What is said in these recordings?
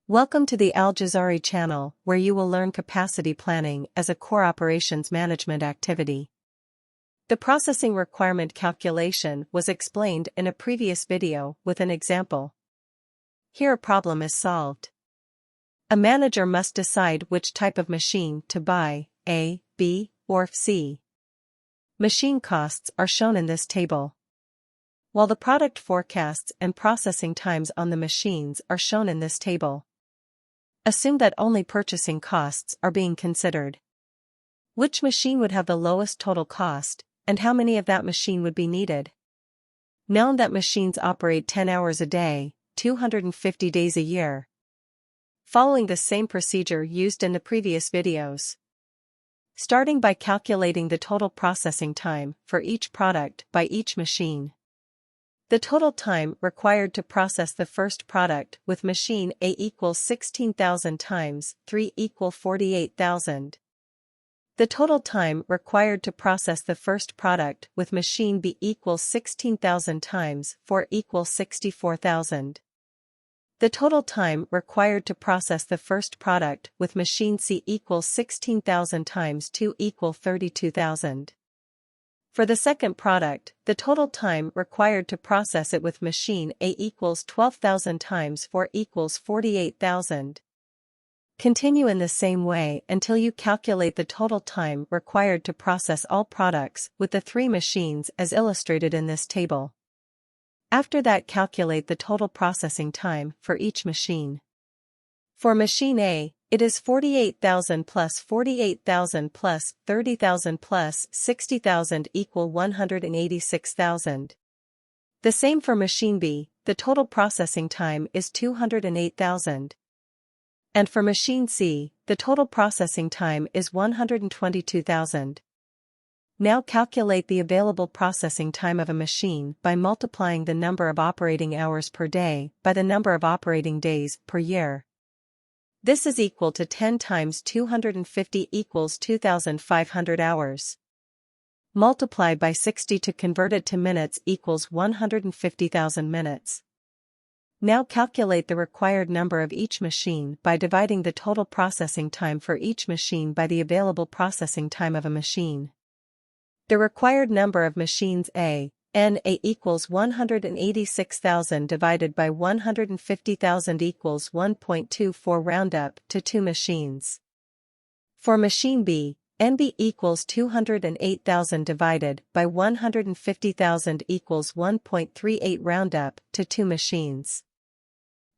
Welcome to the AlJazari channel, where you will learn capacity planning as a core operations management activity. The processing requirement calculation was explained in a previous video with an example. Here a problem is solved. A manager must decide which type of machine to buy, A, B, or C. Machine costs are shown in this table, while the product forecasts and processing times on the machines are shown in this table. Assume that only purchasing costs are being considered. Which machine would have the lowest total cost, and how many of that machine would be needed? Known that machines operate 10 hours a day, 250 days a year. Following the same procedure used in the previous videos. Starting by calculating the total processing time for each product by each machine. The total time required to process the first product with machine A equals 16,000 times 3 equals 48,000. The total time required to process the first product with machine B equals 16,000 times 4 equals 64,000. The total time required to process the first product with machine C equals 16,000 times 2 equals 32,000. For the second product, the total time required to process it with machine A equals 12,000 times 4 equals 48,000. Continue in the same way until you calculate the total time required to process all products with the three machines as illustrated in this table. After that, calculate the total processing time for each machine. For machine A, it is 48,000 plus 48,000 plus 30,000 plus 60,000 equal 186,000. The same for machine B, the total processing time is 208,000. And for machine C, the total processing time is 122,000. Now calculate the available processing time of a machine by multiplying the number of operating hours per day by the number of operating days per year. This is equal to 10 times 250 equals 2,500 hours. Multiply by 60 to convert it to minutes equals 150,000 minutes. Now calculate the required number of each machine by dividing the total processing time for each machine by the available processing time of a machine. The required number of machines A equals 186,000 divided by 150,000 equals 1.24 round up to 2 machines. For machine B, NB equals 208,000 divided by 150,000 equals 1.38 round up to 2 machines.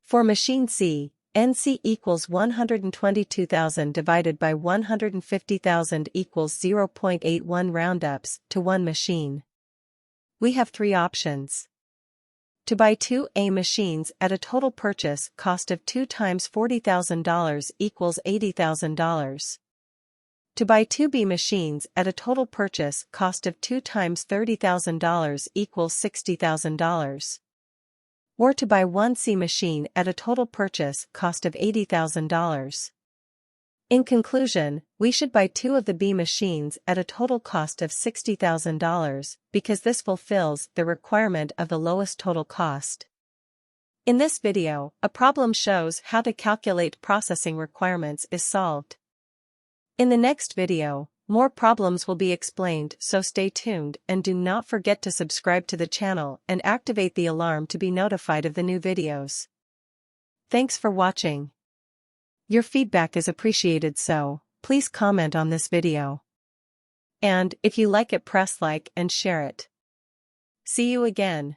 For machine C, NC equals 122,000 divided by 150,000 equals 0.81 roundups to 1 machine. We have 3 options. To buy 2 A machines at a total purchase cost of 2 times $40,000 equals $80,000. To buy 2 B machines at a total purchase cost of 2 times $30,000 equals $60,000. Or to buy 1 C machine at a total purchase cost of $80,000. In conclusion, we should buy 2 of the B machines at a total cost of $60,000 because this fulfills the requirement of the lowest total cost. In this video, a problem shows how to calculate processing requirements is solved. In the next video, more problems will be explained, so stay tuned and do not forget to subscribe to the channel and activate the alarm to be notified of the new videos. Thanks for watching. Your feedback is appreciated, so please comment on this video. And if you like it, press like and share it. See you again.